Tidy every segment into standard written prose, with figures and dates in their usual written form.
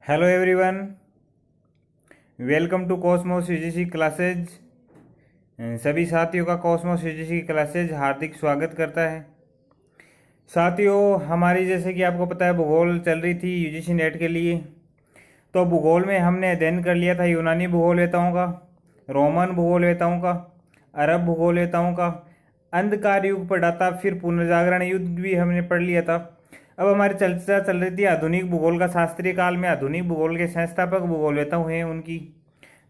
Hello everyone, welcome to Cosmos UGC classes. सभी साथियों का कॉस्मोस यूजीसी क्लासेज हार्दिक स्वागत करता है। साथियों, हमारी जैसे कि आपको पता है भूगोल चल रही थी यूजीसी नेट के लिए। तो भूगोल में हमने अध्ययन कर लिया था यूनानी भूगोलवेताओं का, रोमन भूगोलवेताओं का, अरब भूगोलवेताओं का, अंधकार युग पढ़ा था, फिर पुनर्जागरण युग भी हमने पढ़ लिया था। अब हमारी चर्चा चल रही थी आधुनिक भूगोल का। शास्त्रीय काल में आधुनिक भूगोल के संस्थापक भूगोलवेता हुए हैं उनकी,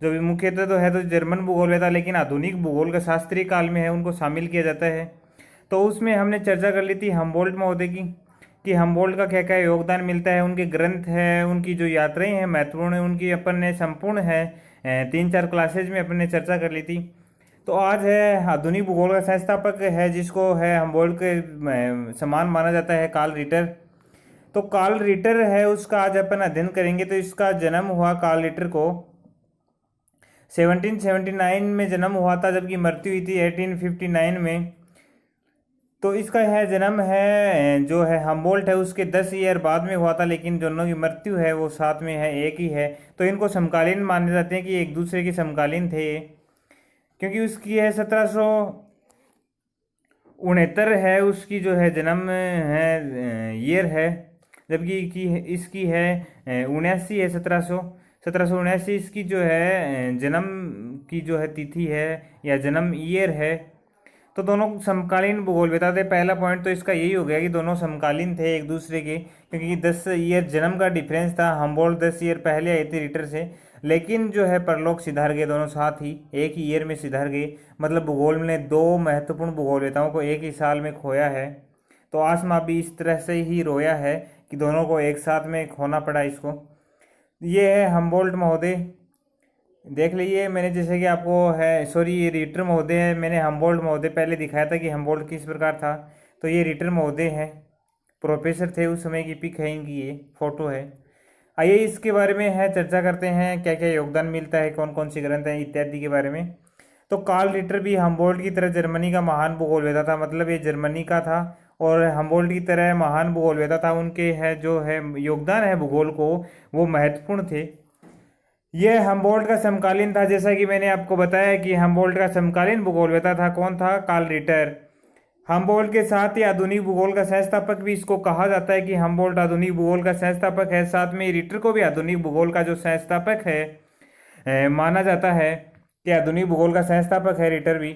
जो भी मुख्यतः तो है तो जर्मन भूगोलवेता, लेकिन आधुनिक भूगोल का शास्त्रीय काल में है उनको शामिल किया जाता है। तो उसमें हमने चर्चा कर ली थी हम्बोल्ट महोदय की, कि हम्बोल्ट का क्या क्या योगदान मिलता है, उनके ग्रंथ है, उनकी जो यात्राएं हैं महत्वपूर्ण है, उनकी अपन ने संपूर्ण है 3-4 क्लासेज में अपन ने चर्चा कर ली थी। तो आज है आधुनिक भूगोल का संस्थापक है जिसको है हम्बोल्ट के समान माना जाता है, कार्ल रिटर। तो कार्ल रिटर है उसका आज अपन अध्ययन करेंगे। तो इसका जन्म हुआ कार्ल रिटर को 1779 में जन्म हुआ था, जबकि मृत्यु हुई थी 1859 में। तो इसका है जन्म है जो है हम्बोल्ट है उसके 10 ईयर बाद में हुआ था, लेकिन दोनों की मृत्यु है वो साथ में है, एक ही है। तो इनको समकालीन माने जाते हैं कि एक दूसरे के समकालीन थे ये, क्योंकि उसकी है 1769 है उसकी जो है जन्म है ईयर है, जबकि इसकी है 79 है, 1779 इसकी जो है जन्म की जो है तिथि है या जन्म ईयर है। तो दोनों समकालीन भूगोलवेता थे। पहला पॉइंट तो इसका यही हो गया कि दोनों समकालीन थे एक दूसरे के, क्योंकि 10 ईयर जन्म का डिफरेंस था। हम्बोल्ट 10 ईयर पहले आई थी रिटर से, लेकिन जो है परलोक सिधार गए दोनों साथ ही, एक ही ईयर में सिधार गए। मतलब भूगोल ने दो महत्वपूर्ण भूगोलवेताओं को एक ही साल में खोया है। तो आसमा भी इस तरह से ही रोया है कि दोनों को एक साथ में खोना पड़ा इसको। ये है हम्बोल्ट महोदय, देख लीजिए। मैंने जैसे कि आपको है सॉरी ये रिटर महोदय है, मैंने हम्बोल्ट महोदय पहले दिखाया था कि हम्बोल्ट किस प्रकार था। तो ये रिटर महोदय है, प्रोफेसर थे उस समय की पिक है इनकी, ये फोटो है। आइए इसके बारे में है चर्चा करते हैं, क्या क्या योगदान मिलता है, कौन कौन सी ग्रंथ हैं इत्यादि के बारे में। तो कार्ल रिटर भी हम्बोल्ट की तरह जर्मनी का महान भूगोलवेता था, मतलब ये जर्मनी का था और हम्बोल्ट की तरह महान भूगोलवेता था। उनके है जो है योगदान है भूगोल को वो महत्वपूर्ण थे। यह हम्बोल्ट का समकालीन था, जैसा कि मैंने आपको बताया कि हम्बोल्ट का समकालीन भूगोलवेता था कौन था, कार्ल रिटर। हम्बोल्ट के साथ ही आधुनिक भूगोल का संस्थापक भी इसको कहा जाता है कि हम्बोल्ट आधुनिक भूगोल का संस्थापक है। साथ में रिटर को भी आधुनिक भूगोल का जो संस्थापक है माना जाता है कि आधुनिक भूगोल का संस्थापक है रिटर भी।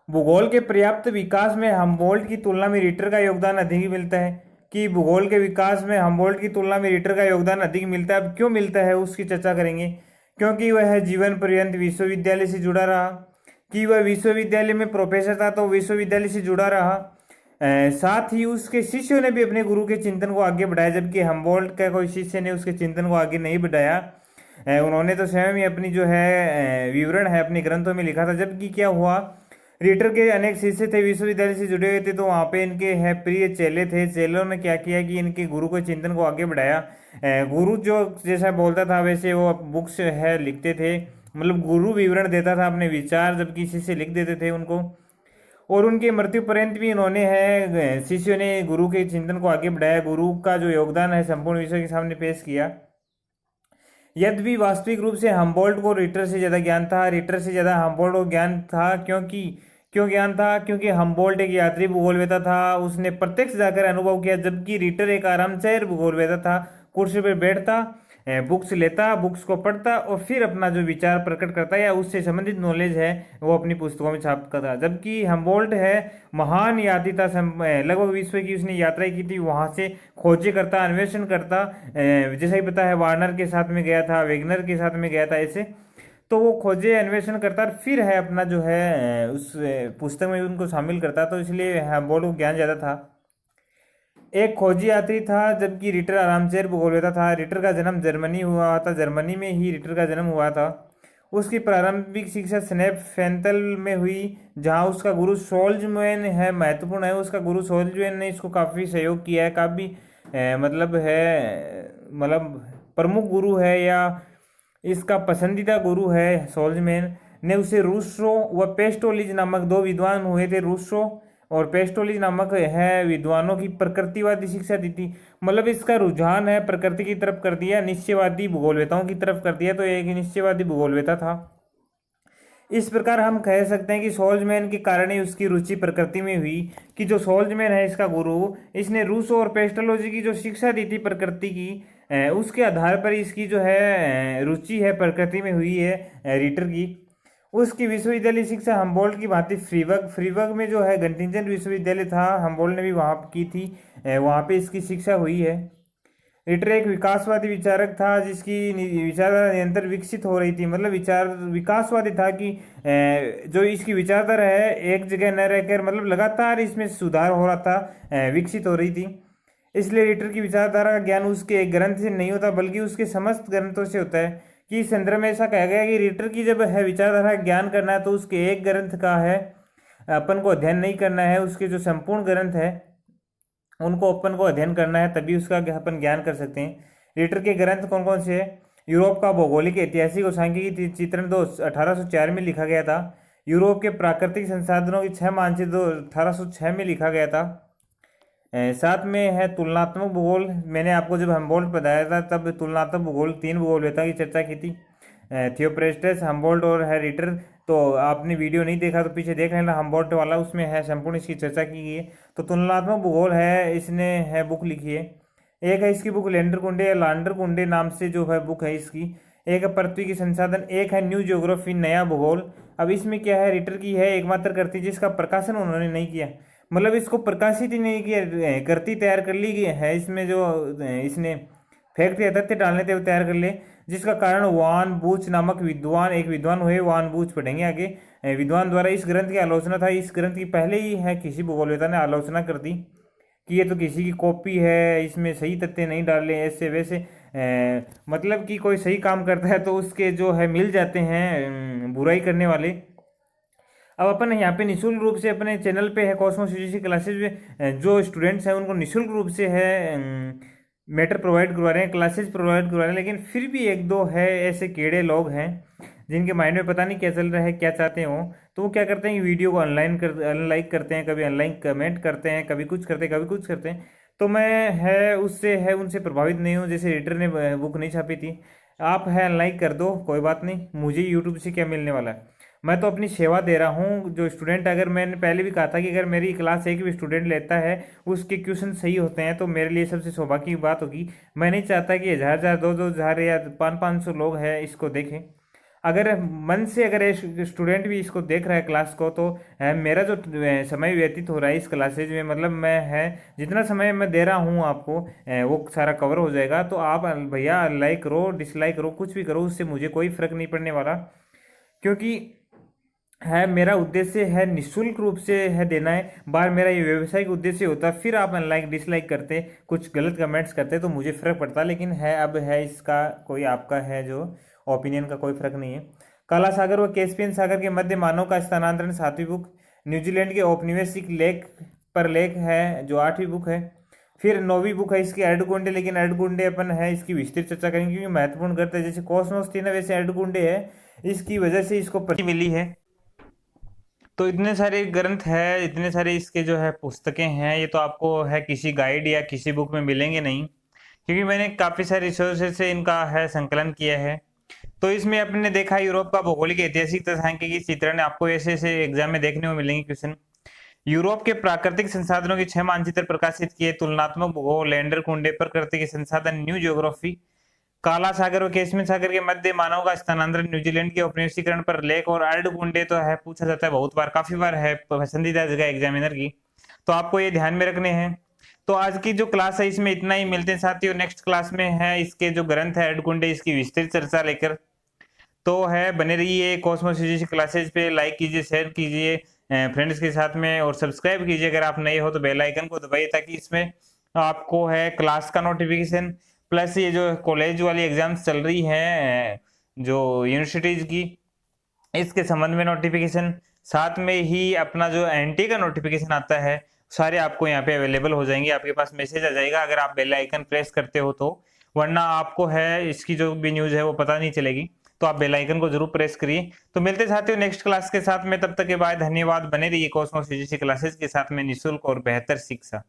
भूगोल के पर्याप्त विकास में हम्बोल्ट की तुलना में रिटर का योगदान अधिक मिलता है, कि भूगोल के विकास में हम्बोल्ट की तुलना में रिटर का योगदान अधिक मिलता है। अब क्यों मिलता है उसकी चर्चा करेंगे। क्योंकि वह जीवन पर्यंत विश्वविद्यालय से जुड़ा रहा, कि वह विश्वविद्यालय में प्रोफेसर था तो विश्वविद्यालय से जुड़ा रहा। साथ ही उसके शिष्यों ने भी अपने गुरु के चिंतन को आगे बढ़ाया, जबकि हम्बोल्ट का कोई शिष्य ने उसके चिंतन को आगे नहीं बढ़ाया। उन्होंने तो स्वयं ही अपनी जो है विवरण है अपने ग्रंथों में लिखा था। जबकि क्या हुआ, रिटर के अनेक शिष्य थे विश्वविद्यालय से जुड़े हुए थे, तो वहाँ पे इनके है प्रिय चेले थे। चेलों ने क्या किया कि इनके गुरु को चिंतन को आगे बढ़ाया। गुरु जो जैसा बोलता था वैसे वो बुक्स है लिखते थे, मतलब गुरु विवरण देता था अपने विचार, जबकि शिष्य लिख देते थे उनको। और उनके मृत्यु पर्यंत भी इन्होंने है शिष्यों ने गुरु के चिंतन को आगे बढ़ाया, गुरु का जो योगदान है संपूर्ण विश्व के सामने पेश किया। यद्यपि वास्तविक रूप से हम्बोल्ट को रिटर से ज़्यादा ज्ञान था, रिटर से ज़्यादा हम्बोल्ट को ज्ञान था। क्यों ज्ञान था, क्योंकि हम्बोल्ट एक यात्री भूगोलवेता था, उसने प्रत्यक्ष जाकर अनुभव किया, जबकि रिटर एक आरामचेयर भूगोलवेता था। कुर्सी पर बैठता, बुक्स लेता, बुक्स को पढ़ता और फिर अपना जो विचार प्रकट करता या उससे संबंधित नॉलेज है वो अपनी पुस्तकों में छापता था। जबकि हम्बोल्ट है महान यात्री था, लगभग विश्व की उसने यात्राएं की थी, वहाँ से खोजें करता, अन्वेषण करता। जैसा कि पता है वार्नर के साथ में गया था, वेगनर के साथ में गया था, ऐसे तो वो खोजे अन्वेषण करता और फिर है अपना जो है उस पुस्तक में उनको शामिल करता। तो इसलिए हम्बोल्ट को ज्ञान ज़्यादा था, एक खोजी यात्री था, जबकि रिटर आरामचेयर भूगोलवेता था। रिटर का जन्म जर्मनी हुआ था, जर्मनी में ही रिटर का जन्म हुआ था। उसकी प्रारंभिक शिक्षा स्नेप फेंतल में हुई, जहां उसका गुरु सोल्जमैन है महत्वपूर्ण है। उसका गुरु सोल्जमैन ने इसको काफ़ी सहयोग किया है, काफ़ी मतलब है मतलब प्रमुख गुरु है या इसका पसंदीदा गुरु है। सोल्जमैन ने उसे रूसो व पेस्टोलिज नामक दो विद्वान हुए थे, रूसो और पेस्टोलॉजी नामक है विद्वानों की प्रकृतिवादी शिक्षा दी थी। मतलब इसका रुझान है प्रकृति की तरफ कर दिया, निश्चयवादी भूगोलवेताओं की तरफ कर दिया, तो एक निश्चयवादी भूगोलवेता था। इस प्रकार हम कह सकते हैं कि सोल्जमैन के कारण ही उसकी रुचि प्रकृति में हुई, कि जो सोल्जमैन है इसका गुरु, इसने रूसो और पेस्टोलॉजी की जो शिक्षा दी थी प्रकृति की, उसके आधार पर इसकी जो है रुचि है प्रकृति में हुई है रीटर की। उसकी विश्वविद्यालय शिक्षा हम्बोल्ट की भांति फ्रीबर्ग में जो है गंटिंजन विश्वविद्यालय था, हम्बोल्ट ने भी वहाँ की थी, वहाँ पे इसकी शिक्षा हुई है। रिटर एक विकासवादी विचारक था जिसकी विचारधारा निरंतर विकसित हो रही थी। मतलब विचार विकासवादी था कि जो इसकी विचारधारा है एक जगह न रहकर, मतलब लगातार इसमें सुधार हो रहा था, विकसित हो रही थी। इसलिए रिटर की विचारधारा का ज्ञान उसके एक ग्रंथ से नहीं होता बल्कि उसके समस्त ग्रंथों से होता है। कि इस संदर्भ में ऐसा कहा गया कि रिटर की जब है विचारधारा का ज्ञान करना है तो उसके एक ग्रंथ का है अपन को अध्ययन नहीं करना है, उसके जो संपूर्ण ग्रंथ है उनको अपन को अध्ययन करना है, तभी उसका अपन ज्ञान कर सकते हैं। रिटर के ग्रंथ कौन कौन से हैं? यूरोप का भौगोलिक, ऐतिहासिक और सांख्यिकी चित्रण 1804 में लिखा गया था। यूरोप के प्राकृतिक संसाधनों की 6 मानचित्र 1806 में लिखा गया था। साथ में है तुलनात्मक भूगोल। मैंने आपको जब हम्बोल्ट बताया था तब तुलनात्मक भूगोल 3 भूगोलवेता की चर्चा की थी, थियोप्रेस्टस, हम्बोल्ट और है रिटर। तो आपने वीडियो नहीं देखा तो पीछे देख लेना, हम्बोल्ट वाला उसमें है संपूर्ण इसकी चर्चा की गई है। तो तुलनात्मक भूगोल है, इसने है बुक लिखी है। एक है इसकी बुक लैंडर कुंडे या लांडर कुंडे नाम से जो है बुक है इसकी। एक है पृथ्वी के संसाधन, एक है न्यू ज्योग्राफी नया भूगोल। अब इसमें क्या है, रिटर की है एकमात्र कृति जिसका प्रकाशन उन्होंने नहीं किया, मतलब इसको प्रकाशित ही नहीं किया, कृति तैयार कर ली गई है। इसमें जो इसने फैक्ट या तथ्य डालने थे वो तैयार कर ले, जिसका कारण वान बूच नामक विद्वान, एक विद्वान हुए वान बूच, पढ़ेंगे आगे, विद्वान द्वारा इस ग्रंथ की आलोचना था। इस ग्रंथ की पहले ही है किसी भूगोलवेता ने आलोचना कर दी कि ये तो किसी की कॉपी है, इसमें सही तथ्य नहीं डाले, ऐसे वैसे, मतलब कि कोई सही काम करता है तो उसके जो है मिल जाते हैं बुराई करने वाले। अब अपन यहाँ पे निःशुल्क रूप से अपने चैनल पे है कॉस्मोस यूजीसी क्लासेज में जो स्टूडेंट्स हैं उनको निःशुल्क रूप से है मैटर प्रोवाइड करवा रहे हैं, क्लासेज प्रोवाइड करवा रहे हैं। लेकिन फिर भी एक दो है ऐसे कीड़े लोग हैं जिनके माइंड में पता नहीं क्या चल रहा है, क्या चाहते हो, तो वो क्या करते हैं वीडियो को अनलाइक करते हैं, कभी अनलाइक कमेंट करते हैं, कभी कुछ करते हैं, कभी कुछ करते हैं। तो मैं है उससे है उनसे प्रभावित नहीं हूँ। जैसे रीडर ने बुक नहीं छापी थी, आप है अनलाइक कर दो, कोई बात नहीं, मुझे यूट्यूब से क्या मिलने वाला है। मैं तो अपनी सेवा दे रहा हूँ। जो स्टूडेंट, अगर मैंने पहले भी कहा था कि अगर मेरी क्लास एक भी स्टूडेंट लेता है उसके क्वेश्चन सही होते हैं तो मेरे लिए सबसे सौभाग्य की बात होगी। मैं नहीं चाहता कि 1000 2000 या 500 लोग हैं इसको देखें। अगर मन से अगर स्टूडेंट भी इसको देख रहा है क्लास को, तो मेरा जो समय व्यतीत हो रहा है इस क्लासेज में, मतलब मैं है जितना समय मैं दे रहा हूँ आपको वो सारा कवर हो जाएगा। तो आप भैया लाइक करो, डिसलाइक करो, कुछ भी करो, उससे मुझे कोई फर्क नहीं पड़ने वाला, क्योंकि है मेरा उद्देश्य है निःशुल्क रूप से है देना है। बार मेरा ये व्यवसायिक उद्देश्य होता, फिर आप अनलाइक डिसलाइक करते, कुछ गलत कमेंट्स करते तो मुझे फर्क पड़ता। लेकिन है अब है इसका कोई आपका है जो ओपिनियन का कोई फर्क नहीं है। काला सागर व कैस्पियन सागर के मध्य मानव का स्थानांतरण 7वीं बुक। न्यूजीलैंड के औपनिवेशिक लेख पर लेख है जो 8वीं बुक है। फिर 9वीं बुक है इसकी अर्धकुंडे, लेकिन अर्धकुंडे अपन है इसकी विस्तृत चर्चा करेंगे क्योंकि महत्वपूर्ण ग्रंथ है। जैसे कॉस्मोस थी ना, वैसे अर्धकुंडे है, इसकी वजह से इसको प्रति मिली है। तो इतने सारे ग्रंथ है, इतने सारे इसके जो है पुस्तकें हैं, ये तो आपको है किसी गाइड या किसी बुक में मिलेंगे नहीं, क्योंकि मैंने काफ़ी सारे रिसोर्सेज से इनका है संकलन किया है। तो इसमें आपने देखा यूरोप का भौगोलिक, ऐतिहासिक तथा सांख्यिकी चित्रण आपको ऐसे ऐसे एग्जाम में देखने को मिलेंगे क्वेश्चन। यूरोप के प्राकृतिक संसाधनों के 6 मानचित्र प्रकाशित किए, तुलनात्मक भूगोल, लैंडर कुंडे, प्रकृति के संसाधन, न्यू ज्योग्राफी, काला सागर और कैस्पियन सागर के मध्य मानव का स्थानांतरण, न्यूजीलैंड के औपनिवेशीकरण पर लेख, और अर्धकुंडे तो है पूछा जाता है बहुत बार, काफी बार है पसंदीदा जगह एग्जामिनर की, तो आपको ये ध्यान में रखने हैं। तो आज की जो क्लास है इसमें इतना ही, मिलते हैं साथियों नेक्स्ट क्लास में है इसके जो ग्रंथ है अर्धकुंडे, इसकी विस्तृत चर्चा लेकर। तो है बने रहिए कॉस्मोस यूजीसी क्लासेज पे, लाइक कीजिए, शेयर कीजिए फ्रेंड्स के साथ में, और सब्सक्राइब कीजिए अगर आप नए हो तो बेल आइकन को दबाइए ताकि इसमें आपको है क्लास का नोटिफिकेशन, प्लस ये जो कॉलेज वाली एग्जाम्स चल रही है जो यूनिवर्सिटीज की, इसके संबंध में नोटिफिकेशन, साथ में ही अपना जो एनटी का नोटिफिकेशन आता है, सारे आपको यहाँ पे अवेलेबल हो जाएंगे, आपके पास मैसेज आ जाएगा अगर आप बेल आइकन प्रेस करते हो तो, वरना आपको है इसकी जो भी न्यूज़ है वो पता नहीं चलेगी। तो आप बेल आइकन को जरूर प्रेस करिए। तो मिलते साथियों नेक्स्ट क्लास के साथ में, तब तक के बाद धन्यवाद। बने रहिए कॉस्मोस फिजिक्स क्लासेस के साथ में निःशुल्क और बेहतर शिक्षा।